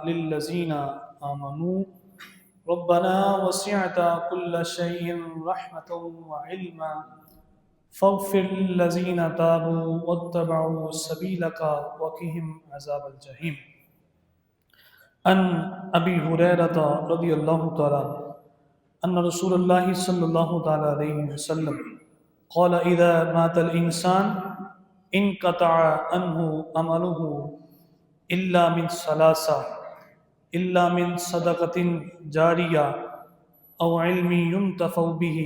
للذين آمنوا ربنا وسعت كل شيء رحمة وعلما فاغفر للذين تابوا واتبعوا سبيلك وقهم عذاب الجحيم. عن أبي هريرة رضي الله تعالى أن رسول الله صلى الله تعالى عليه وسلم قال إذا مات الإنسان انقطع عنه عمله إلا من ثلاثة إلا من صدقة جارية أو علم ينتفع به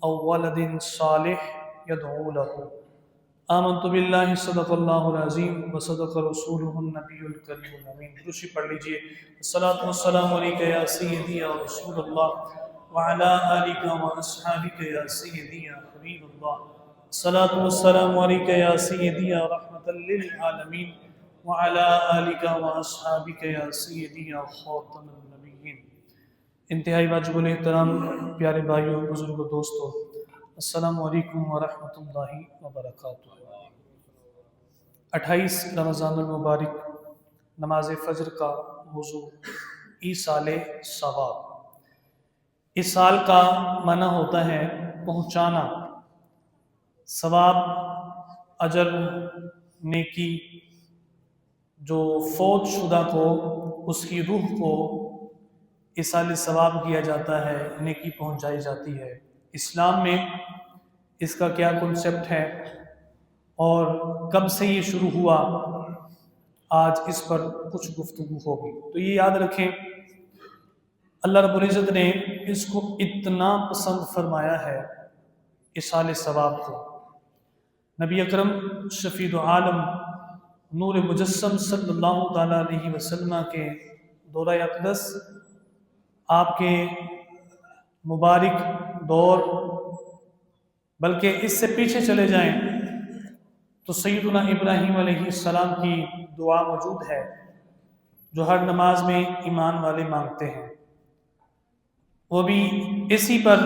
أو ولد صالح يدعو له. آمنت بالله صدق اللہ العظیم وصدق رسولہ النبی الکریم الامین. درود پڑھ لیجئے. الصلاۃ والسلام علیک یا سیدی یا رسول اللہ وعلی آلک واصحابک یا سیدی یا حبیب اللہ. الصلاۃ والسلام علیک یا سیدی یا رحمۃ للعالمین وعلی آلک واصحابک یا سیدی یا خاتم النبیین. انتہائی واجب الاحترام پیارے بھائیوں، بزرگوں، دوستوں، السلام علیکم ورحمۃ اللہ وبرکاتہ. 28 رمضان المبارک نماز فجر کا موضوع ایصال ثواب. ایصال کا معنی ہوتا ہے پہنچانا، ثواب، اجر، نیکی. جو فوت شدہ کو اس کی روح کو ایصال ثواب کیا جاتا ہے، نیکی پہنچائی جاتی ہے. اسلام میں اس کا کیا کنسپٹ ہے اور کب سے یہ شروع ہوا، آج اس پر کچھ گفتگو ہوگی. تو یہ یاد رکھیں، اللہ رب العزت نے اس کو اتنا پسند فرمایا ہے ایصال ثواب کو. نبی اکرم شفیع عالم نور مجسم صلی اللہ تعالیٰ علیہ وسلم کے دورہ اقدس، آپ کے مبارک دور، بلکہ اس سے پیچھے چلے جائیں تو سیدنا ابراہیم علیہ السلام کی دعا موجود ہے جو ہر نماز میں ایمان والے مانگتے ہیں. وہ بھی اسی پر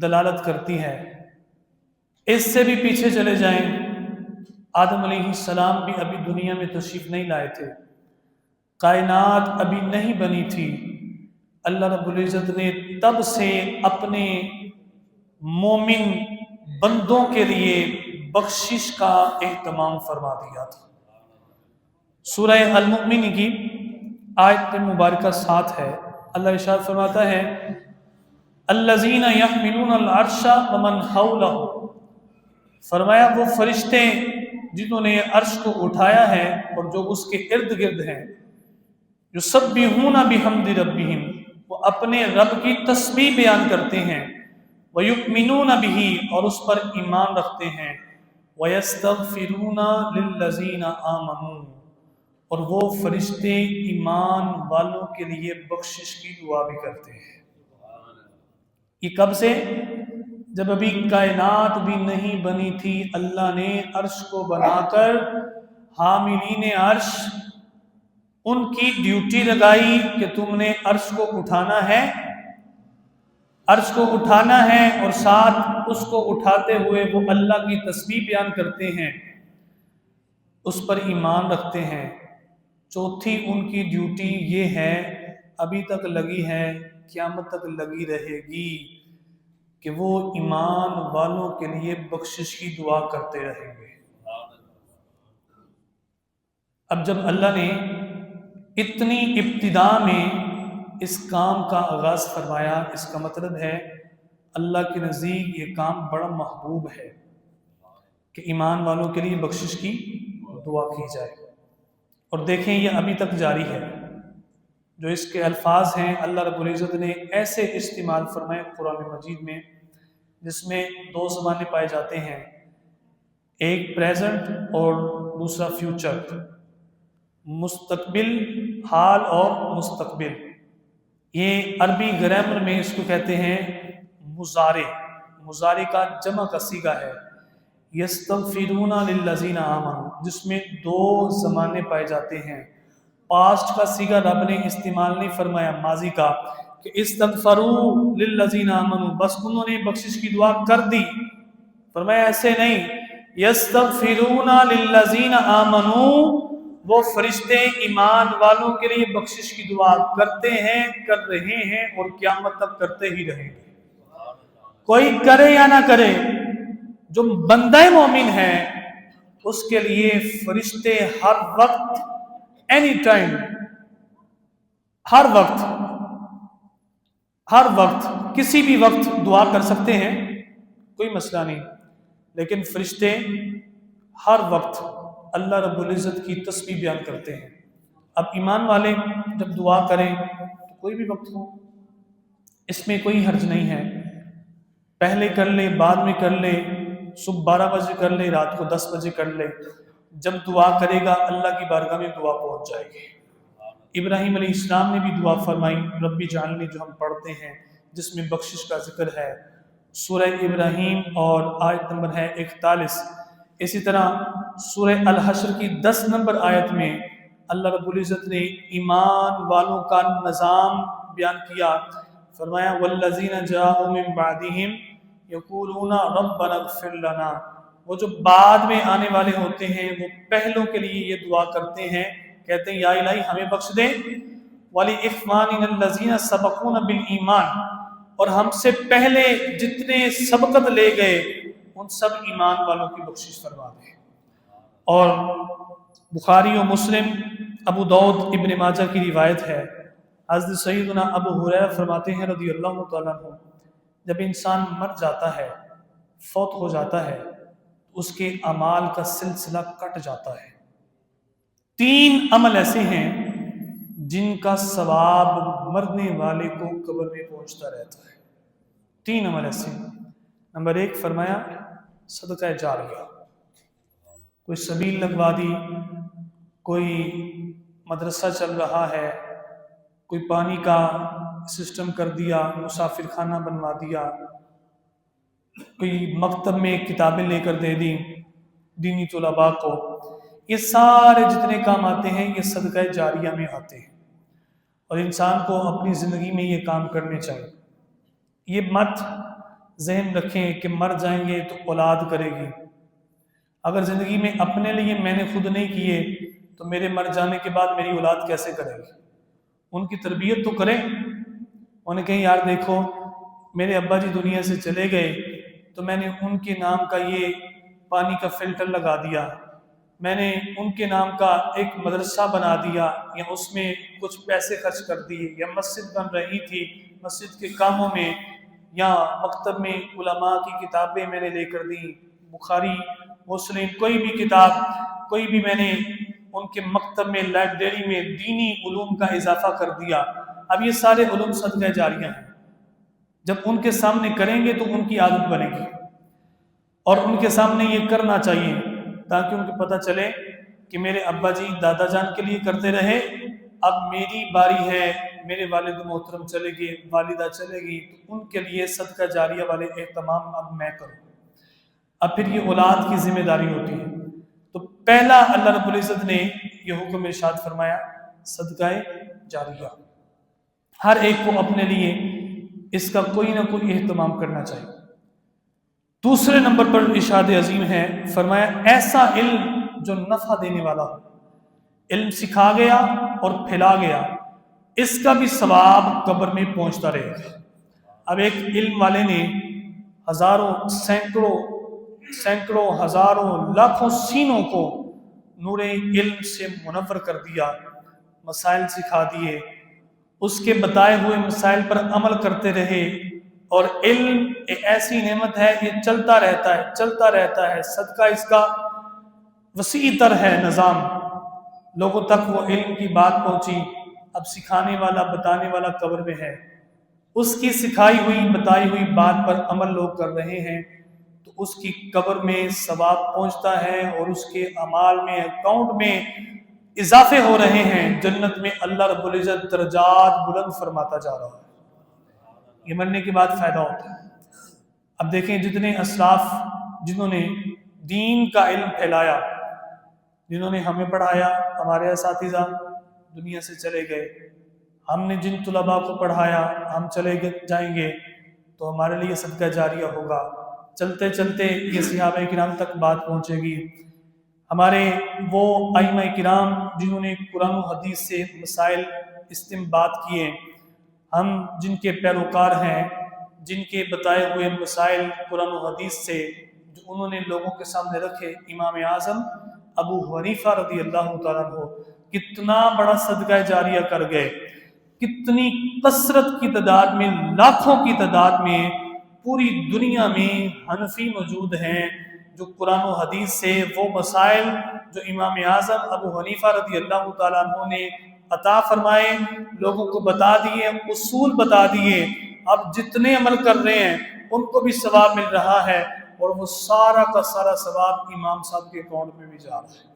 دلالت کرتی ہے. اس سے بھی پیچھے چلے جائیں، آدم علیہ السلام بھی ابھی دنیا میں تشریف نہیں لائے تھے، کائنات ابھی نہیں بنی تھی. اللہ رب العزت نے تب سے اپنے مومن بندوں کے لیے بخشش کا اہتمام فرما دیا تھا. سورہ المؤمن کی آیت مبارکہ 7 ہے. اللہ ارشاد فرماتا ہے الذین یحملون العرش ومن حولہ، فرمایا وہ فرشتے جنہوں نے عرش کو اٹھایا ہے اور جو اس کے ارد گرد ہیں، یسبحون بحمد ربہم، وہ اپنے رب کی تسبیح بیان کرتے ہیں، وَيُؤْمِنُونَ بِهِ، اور اس پر ایمان رکھتے ہیں، وَيَسْتَغْفِرُونَ لِلَّذِينَ آمَنُوا، اور وہ فرشتے ایمان والوں کے لیے بخشش کی دعا بھی کرتے ہیں. یہ کب سے؟ جب ابھی کائنات بھی نہیں بنی تھی، اللہ نے عرش کو بنا کر حاملین عرش ان کی ڈیوٹی لگائی کہ تم نے عرش کو اٹھانا ہے، عرش کو اٹھانا ہے، اور ساتھ اس کو اٹھاتے ہوئے وہ اللہ کی تسبیح بیان کرتے ہیں، اس پر ایمان رکھتے ہیں. چوتھی ان کی ڈیوٹی یہ ہے، ابھی تک لگی ہے، قیامت تک لگی رہے گی، کہ وہ ایمان والوں کے لیے بخشش کی دعا کرتے رہیں گے. اب جب اللہ نے اتنی ابتدا میں اس کام کا آغاز فرمایا، اس کا مطلب ہے اللہ کے نزدیک یہ کام بڑا محبوب ہے کہ ایمان والوں کے لیے بخشش کی دعا کی جائے. اور دیکھیں یہ ابھی تک جاری ہے. جو اس کے الفاظ ہیں اللہ رب العزت نے ایسے استعمال فرمائے قرآن مجید میں جس میں 2 زمانے پائے جاتے ہیں، ایک پریزنٹ اور دوسرا فیوچر، مستقبل، حال اور مستقبل. یہ عربی گرامر میں اس کو کہتے ہیں مضارع. مضارع کا جمع کا صیغہ ہے یستغفرون للذین آمنوا، جس میں 2 زمانے پائے جاتے ہیں. پاسٹ کا صیغہ رب نے استعمال نہیں فرمایا، ماضی کا، کہ استغفروا للذین آمنوا، بس انہوں نے بخشش کی دعا کر دی. فرمایا ایسے نہیں، یستغفرون للذین آمنوا، وہ فرشتے ایمان والوں کے لیے بخشش کی دعا کرتے ہیں، کر رہے ہیں اور قیامت تک کرتے ہی رہیں گے۔ کوئی کرے یا نہ کرے، جو بندہ مومن ہے اس کے لیے فرشتے ہر وقت، اینی ٹائم، ہر وقت کسی بھی وقت دعا کر سکتے ہیں، کوئی مسئلہ نہیں، لیکن فرشتے ہر وقت اللہ رب العزت کی تسبیح بیان کرتے ہیں۔ اب ایمان والے جب دعا کریں تو کوئی بھی وقت ہو، اس میں کوئی حرج نہیں ہے، پہلے کر لے، بعد میں کر لے، صبح 12 بجے کر لے، رات کو 10 بجے کر لے، جب دعا کرے گا اللہ کی بارگاہ میں دعا پہنچ جائے گی۔ ابراہیم علیہ السلام نے بھی دعا فرمائی، ربی جعلنی، جو ہم پڑھتے ہیں جس میں بخشش کا ذکر ہے، سورہ ابراہیم اور آیت نمبر ہے 41۔ اسی طرح سورہ الحشر کی 10 نمبر آیت میں اللہ رب العزت نے ایمان والوں کا نظام بیان کیا، فرمایا والذین جاءوا من بعدہم یقولون ربنا اغفر لنا، وہ جو بعد میں آنے والے ہوتے ہیں وہ پہلوں کے لیے یہ دعا کرتے ہیں، کہتے ہیں یا الہی ہمیں بخش دے، وَلِإِخْوَانِنَا الَّذِينَ سَبَقُونَ بِالْإِيمَانِ، اور ہم سے پہلے جتنے سبقت لے گئے ان سب ایمان والوں کی بخشش فرما دے۔ اور بخاری و مسلم، ابو داؤد، ابن ماجہ کی روایت ہے، حضرت سیدنا ابو ہریرہ فرماتے ہیں رضی اللہ تعالیٰ عنہ، جب انسان مر جاتا ہے، فوت ہو جاتا ہے، اس کے اعمال کا سلسلہ کٹ جاتا ہے۔ 3 عمل ایسے ہیں جن کا ثواب مرنے والے کو قبر میں پہنچتا رہتا ہے۔ 3 عمل ایسے ہیں۔ نمبر 1 فرمایا صدقہ جاریہ، کوئی سبیل لگوا دی، کوئی مدرسہ چل رہا ہے، کوئی پانی کا سسٹم کر دیا، مسافر خانہ بنوا دیا، کوئی مکتب میں کتابیں لے کر دے دی دینی طلباء کو، یہ سارے جتنے کام آتے ہیں یہ صدقہ جاریہ میں آتے ہیں، اور انسان کو اپنی زندگی میں یہ کام کرنے چاہیے۔ یہ مت ذہن رکھیں کہ مر جائیں گے تو اولاد کرے گی۔ اگر زندگی میں اپنے لیے میں نے خود نہیں کیے تو میرے مر جانے کے بعد میری اولاد کیسے کرے گی؟ ان کی تربیت تو کریں، انہیں کہیں یار دیکھو میرے ابا جی دنیا سے چلے گئے تو میں نے ان کے نام کا یہ پانی کا فلٹر لگا دیا، میں نے ان کے نام کا ایک مدرسہ بنا دیا، یا اس میں کچھ پیسے خرچ کر دیے، یا مسجد بن رہی تھی، مسجد کے کاموں میں یا مکتب میں علماء کی کتابیں میں نے لے کر دی، بخاری مسلم کوئی بھی کتاب، کوئی بھی میں نے ان کے مکتب میں، لائبریری میں دینی علوم کا اضافہ کر دیا۔ اب یہ سارے علوم صدقہ جاریہ ہیں، جب ان کے سامنے کریں گے تو ان کی عادت بنے گی، اور ان کے سامنے یہ کرنا چاہیے تاکہ ان کو پتہ چلے کہ میرے ابا جی دادا جان کے لیے کرتے رہے، اب میری باری ہے، میرے والد محترم چلے گئے، والدہ چلے گی، تو ان کے لیے صدقہ جاریہ والے اہتمام اب میں کروں۔ اب پھر یہ اولاد کی ذمہ داری ہوتی ہے، تو پہلا اللہ رب العزت نے یہ حکم ارشاد فرمایا صدقہ جاریہ، ہر ایک کو اپنے لیے اس کا کوئی نہ کوئی اہتمام کرنا چاہیے۔ دوسرے نمبر پر ارشاد عظیم ہے، فرمایا ایسا علم جو نفع دینے والا ہو، علم سکھا گیا اور پھیلا گیا، اس کا بھی ثواب قبر میں پہنچتا رہے گا۔ اب ایک علم والے نے ہزاروں، سینکڑوں، ہزاروں، لاکھوں سینوں کو نور علم سے منور کر دیا، مسائل سکھا دیے، اس کے بتائے ہوئے مسائل پر عمل کرتے رہے، اور علم ایک ایسی نعمت ہے یہ چلتا رہتا ہے، صدقہ اس کا وسیع تر ہے نظام، لوگوں تک وہ علم کی بات پہنچی، اب سکھانے والا، بتانے والا قبر میں ہے، اس کی سکھائی ہوئی، بتائی ہوئی بات پر عمل لوگ کر رہے ہیں، تو اس کی قبر میں ثواب پہنچتا ہے، اور اس کے اعمال میں، اکاؤنٹ میں اضافے ہو رہے ہیں، جنت میں اللہ رب العزت درجات بلند فرماتا جا رہا ہے۔ یہ مرنے کے بعد فائدہ ہوتا ہے۔ اب دیکھیں جتنے اسلاف جنہوں نے دین کا علم پھیلایا، جنہوں نے ہمیں پڑھایا، ہمارے اساتذہ دنیا سے چلے گئے، ہم نے جن طلباء کو پڑھایا ہم چلے جائیں گے، تو ہمارے لیے صدقہ جاریہ ہوگا، چلتے چلتے یہ صحابہ کرام تک بات پہنچے گی۔ ہمارے وہ ائمہ کرام جنہوں نے قرآن و حدیث سے مسائل استنباط کیے، ہم جن کے پیروکار ہیں، جن کے بتائے ہوئے مسائل قرآن و حدیث سے جو انہوں نے لوگوں کے سامنے رکھے، امام اعظم ابو حنیفہ رضی اللہ تعالیٰ عنہ کتنا بڑا صدقہ جاریہ کر گئے، کتنی کثرت کی تعداد میں، لاکھوں کی تعداد میں پوری دنیا میں حنفی موجود ہیں جو قرآن و حدیث سے وہ مسائل جو امام اعظم ابو حنیفہ رضی اللہ تعالیٰ عنہ نے عطا فرمائے، لوگوں کو بتا دیے، اصول بتا دیے، اب جتنے عمل کر رہے ہیں ان کو بھی ثواب مل رہا ہے، اور وہ سارا کا سارا ثواب امام صاحب کے اکاؤنٹ میں بھی جا رہا ہے۔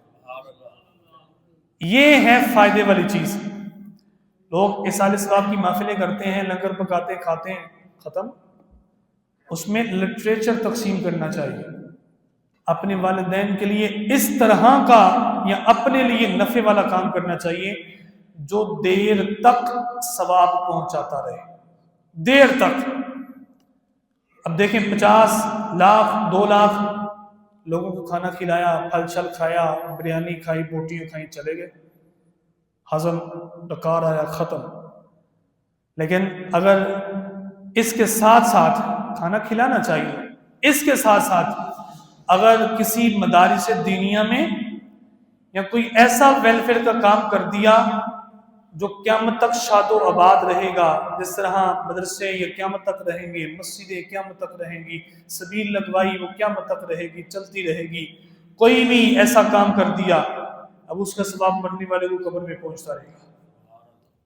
یہ ہے فائدے والی چیز۔ لوگ اصال ثواب کی محفلیں کرتے ہیں، لنگر پکاتے کھاتے ہیں، ختم۔ اس میں لٹریچر تقسیم کرنا چاہیے، اپنے والدین کے لیے اس طرح کا یا اپنے لیے نفع والا کام کرنا چاہیے جو دیر تک ثواب پہنچاتا رہے، دیر تک۔ اب دیکھیں 50 لاکھ 2 لاکھ لوگوں کو کھانا کھلایا، پھل چھل کھایا، بریانی کھائی، بوٹیاں کھائیں، چلے گئے، ہضم ڈکار آیا، ختم۔ لیکن اگر اس کے ساتھ ساتھ کھانا کھلانا چاہیے، اس کے ساتھ ساتھ اگر کسی مدارس دینیہ میں یا کوئی ایسا ویلفیئر کا کام کر دیا جو قیامت تک شاد و آباد رہے گا، جس طرح مدرسے یہ قیامت تک رہیں گے، مسجدیں قیامت تک رہیں گی، سبیل لگوائی وہ قیامت تک رہے گی، چلتی رہے گی، کوئی بھی ایسا کام کر دیا، اب اس کا ثواب مرنے والے کو قبر میں پہنچتا رہے گا۔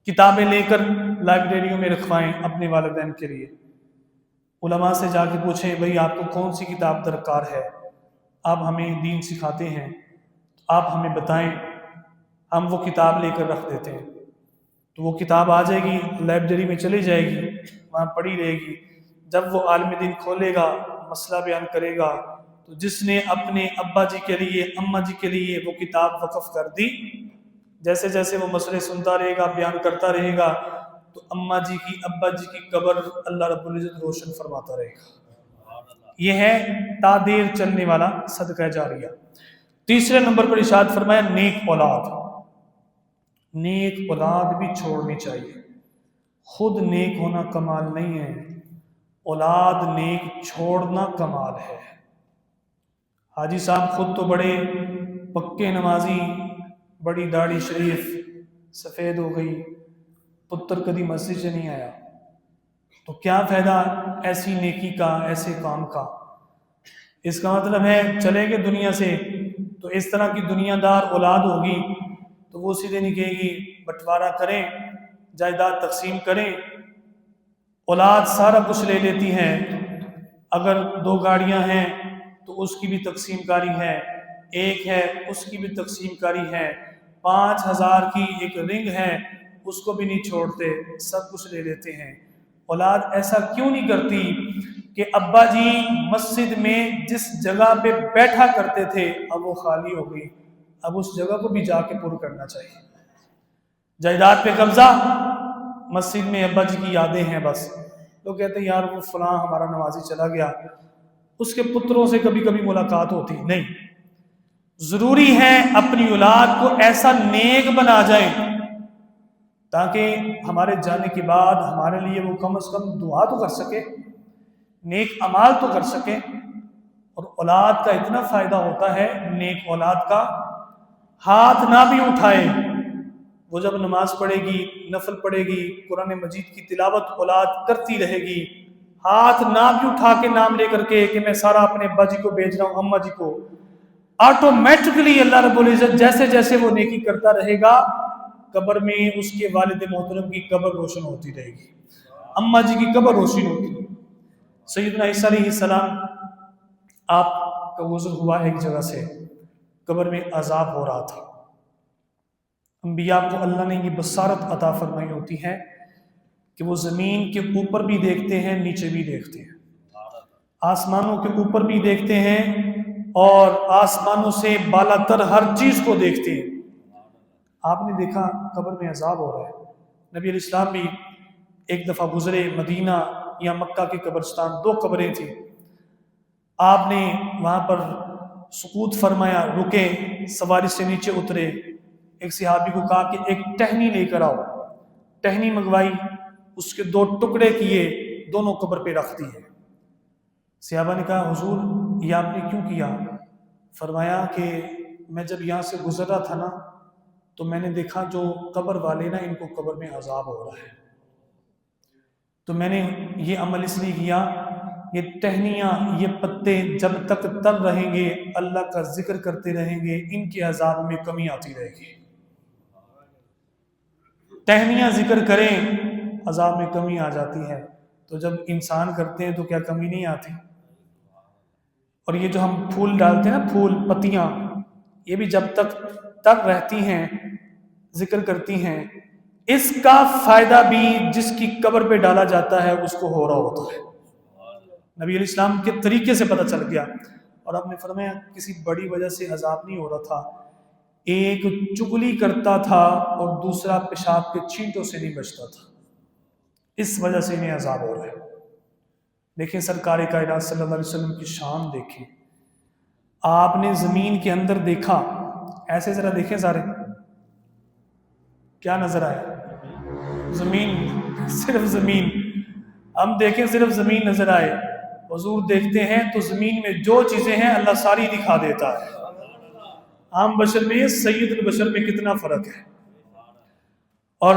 کتابیں لے کر لائبریریوں میں رکھوائیں اپنے والدین کے لیے، علماء سے جا کے پوچھیں بھئی آپ کو کون سی کتاب درکار ہے، آپ ہمیں دین سکھاتے ہیں، آپ ہمیں بتائیں، ہم وہ کتاب لے کر رکھ دیتے ہیں، تو وہ کتاب آ جائے گی، لائبریری میں چلی جائے گی، وہاں پڑھی رہے گی۔ جب وہ عالم دین کھولے گا، مسئلہ بیان کرے گا، تو جس نے اپنے ابا جی کے لیے، اماں جی کے لیے وہ کتاب وقف کر دی، جیسے جیسے وہ مسئلے سنتا رہے گا، بیان کرتا رہے گا، تو اماں جی کی، ابا جی کی قبر اللہ رب العزت روشن فرماتا رہے گا۔ یہ ہے تادیر چلنے والا صدقہ جاریہ۔ تیسرے نمبر پر ارشاد فرمایا نیک اولاد۔ نیک اولاد بھی چھوڑنی چاہیے، خود نیک ہونا کمال نہیں ہے، اولاد نیک چھوڑنا کمال ہے۔ حاجی صاحب خود تو بڑے پکے نمازی، بڑی داڑھی شریف سفید ہو گئی، پتر کبھی مسجد سے نہیں آیا، تو کیا فائدہ ایسی نیکی کا، ایسے کام کا؟ اس کا مطلب ہے چلے گئے دنیا سے تو اس طرح کی دنیا دار اولاد ہوگی تو وہ سیدھے نہیں کہے گی بٹوارہ کریں، جائیداد تقسیم کریں۔ اولاد سارا کچھ لے لیتی ہے، اگر 2 گاڑیاں ہیں تو اس کی بھی تقسیم کاری ہے، ایک ہے اس کی بھی تقسیم کاری ہے، 5000 کی ایک رنگ ہے اس کو بھی نہیں چھوڑتے، سب کچھ لے لیتے ہیں۔ اولاد ایسا کیوں نہیں کرتی کہ ابا جی مسجد میں جس جگہ پہ بیٹھا کرتے تھے اب وہ خالی ہو گئی، اب اس جگہ کو بھی جا کے پر کرنا چاہیے۔ جائیداد پہ قبضہ، مسجد میں ابا جی کی یادیں ہیں، بس لوگ کہتے ہیں یار وہ فلاں ہمارا نمازی چلا گیا، اس کے پتروں سے کبھی کبھی ملاقات ہوتی نہیں۔ ضروری ہے اپنی اولاد کو ایسا نیک بنا جائے تاکہ ہمارے جانے کے بعد ہمارے لیے وہ کم از کم دعا تو کر سکے، نیک اعمال تو کر سکے۔ اور اولاد کا اتنا فائدہ ہوتا ہے، نیک اولاد کا، ہاتھ نہ بھی اٹھائے، وہ جب نماز پڑھے گی، نفل پڑھے گی، قرآن مجید کی تلاوت اولاد کرتی رہے گی، ہاتھ نہ بھی اٹھا کے نام لے کر کے کہ میں سارا اپنے ابا جی کو بھیج رہا ہوں، اماں جی کو، آٹومیٹکلی اللہ رب العزت جیسے جیسے وہ نیکی کرتا رہے گا، قبر میں اس کے والد محترم کی قبر روشن ہوتی رہے گی، اماں جی کی قبر روشن ہوتی رہے گی۔ سیدنا عیسیٰ علیہ السلام آپ کا گزر ہوا ایک جگہ سے، قبر میں عذاب ہو رہا تھا۔ انبیاء کو اللہ نے یہ بصارت عطا فرمائی ہوتی ہے کہ وہ زمین کے اوپر بھی دیکھتے ہیں، نیچے بھی دیکھتے ہیں، آسمانوں کے اوپر بھی دیکھتے ہیں اور آسمانوں سے بالا تر ہر چیز کو دیکھتے ہیں۔ آپ نے دیکھا قبر میں عذاب ہو رہا ہے، نبی علیہ السلام بھی ایک دفعہ گزرے، مدینہ یا مکہ کے قبرستان، 2 قبریں تھیں، آپ نے وہاں پر سکوت فرمایا، رکے، سواری سے نیچے اترے، ایک صحابی کو کہا کہ ایک ٹہنی لے کر آؤ، ٹہنی منگوائی، اس کے 2 ٹکڑے کیے، دونوں قبر پہ رکھ دیے۔ صحابہ نے کہا حضور یہ آپ نے کیوں کیا؟ فرمایا کہ میں جب یہاں سے گزر رہا تھا نا تو میں نے دیکھا جو قبر والے نا ان کو قبر میں عذاب ہو رہا ہے، تو میں نے یہ عمل اس لیے کیا، یہ ٹہنیاں، یہ پتے جب تک تر رہیں گے، اللہ کا ذکر کرتے رہیں گے، ان کے عذاب میں کمی آتی رہے گی۔ ٹہنیاں ذکر کریں عذاب میں کمی آ جاتی ہے، تو جب انسان کرتے ہیں تو کیا کمی نہیں آتی؟ اور یہ جو ہم پھول ڈالتے ہیں نا، پھول، پتیاں، یہ بھی جب تک تر رہتی ہیں ذکر کرتی ہیں، اس کا فائدہ بھی جس کی قبر پہ ڈالا جاتا ہے اس کو ہو رہا ہوتا ہے۔ نبی علیہ السلام کے طریقے سے پتہ چل گیا، اور آپ نے فرمایا کسی بڑی وجہ سے عذاب نہیں ہو رہا تھا، ایک چگلی کرتا تھا اور دوسرا پیشاب کے چھینٹوں سے نہیں بچتا تھا، اس وجہ سے انہیں عذاب ہو رہا ہے۔ دیکھیں سرکار کائنات صلی اللہ علیہ وسلم کی شان دیکھیں، آپ نے زمین کے اندر دیکھا، ایسے ذرا دیکھیں سارے، کیا نظر آئے؟ زمین، صرف زمین، ہم دیکھیں صرف زمین نظر آئے، حضور دیکھتے ہیں تو زمین میں جو چیزیں ہیں اللہ ساری دکھا دیتا ہے۔ عام بشر میں سید البشر میں کتنا فرق ہے۔ اور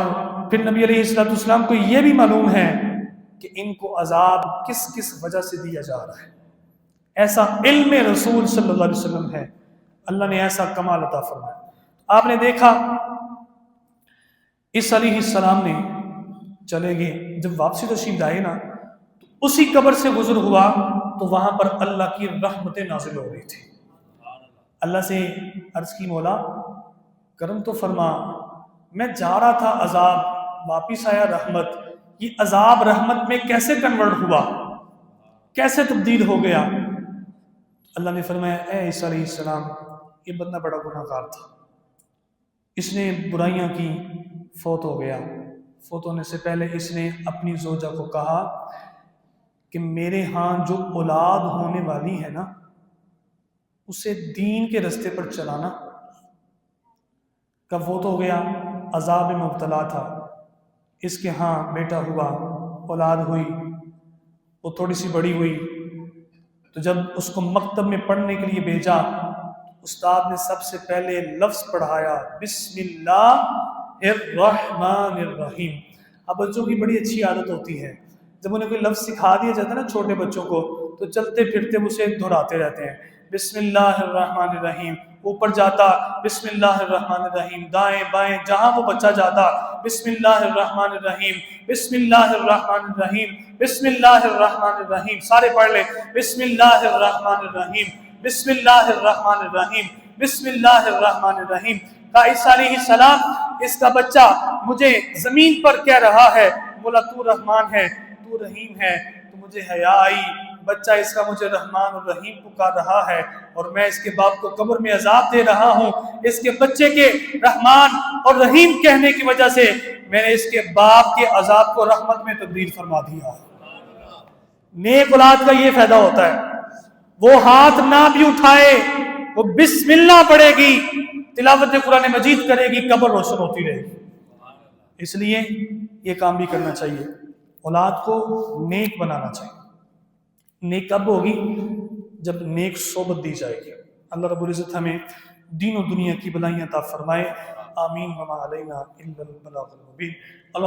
پھر نبی علیہ السلام کو یہ بھی معلوم ہے کہ ان کو عذاب کس کس وجہ سے دیا جا رہا ہے، ایسا علم رسول صلی اللہ علیہ وسلم ہے، اللہ نے ایسا کمال عطا فرمایا۔ آپ نے دیکھا اس علیہ السلام نے چلے گئے، جب واپسی تشریف لائے نا تو اسی قبر سے گزر ہوا تو وہاں پر اللہ کی رحمتیں نازل ہو رہی تھی۔ اللہ سے عرض کی مولا کرم تو فرما، میں جا رہا تھا عذاب، واپس آیا رحمت، یہ عذاب رحمت میں کیسے کنورٹ ہوا، کیسے تبدیل ہو گیا؟ اللہ نے فرمایا اے عیسیٰ علیہ السلام، یہ بندہ بڑا گناہ گار تھا، اس نے برائیاں کی، فوت ہو گیا، فوت ہونے سے پہلے اس نے اپنی زوجہ کو کہا کہ میرے ہاں جو اولاد ہونے والی ہے نا اسے دین کے رستے پر چلانا۔ کب فوت ہو گیا؟ عذاب میں مبتلا تھا، اس کے ہاں بیٹا ہوا، اولاد ہوئی، وہ تھوڑی سی بڑی ہوئی، تو جب اس کو مکتب میں پڑھنے کے لیے بھیجا، استاد نے سب سے پہلے لفظ پڑھایا بسم اللہ الرحمن الرحیم۔ اب بچوں کی بڑی اچھی عادت ہوتی ہے، جب انہیں کوئی لفظ سکھا دیا جاتا ہے نا چھوٹے بچوں کو، تو چلتے پھرتے اسے دہراتے رہتے ہیں، بسم اللہ الرحمن الرحیم، اوپر جاتا بسم اللہ الرحمن الرحیم، دائیں بائیں جہاں وہ بچہ جاتا بسم اللہ الرحمن الرحیم، بسم اللہ الرحمن الرحیم، بسم اللہ الرحمن الرحیم، سارے پڑھ لیں، بسم اللہ الرحمن الرحیم، بسم اللہ الرحمن الرحیم، بسم اللہ الرحمن الرحیم۔ کہا عیسیٰ علیہ السلام اس کا بچہ مجھے زمین پر کہہ رہا ہے بولا تو رحمان ہے، تو رحیم ہے، تو مجھے حیا آئی، بچہ اس کا مجھے رحمان اور رحیم پکار رہا ہے، اور میں اس کے باپ کو قبر میں عذاب دے رہا ہوں، اس کے بچے کے رحمان اور رحیم کہنے کی وجہ سے میں نے اس کے باپ کے عذاب کو رحمت میں تبدیل فرما دیا۔ نیک اولاد کا یہ فائدہ ہوتا ہے، وہ ہاتھ نہ بھی اٹھائے، وہ بسم اللہ پڑھے گی، تلاوت قرآن مجید کرے گی، قبر روشن ہوتی رہے گی۔ اس لیے یہ کام بھی کرنا چاہیے، اولاد کو نیک بنانا چاہیے۔ نیک کب ہوگی؟ جب نیک صحبت دی جائے گی۔ اللہ رب العزت ہمیں دین و دنیا کی بھلائیاں عطا فرمائے، آمین وما علینا الا البلاغ المبین۔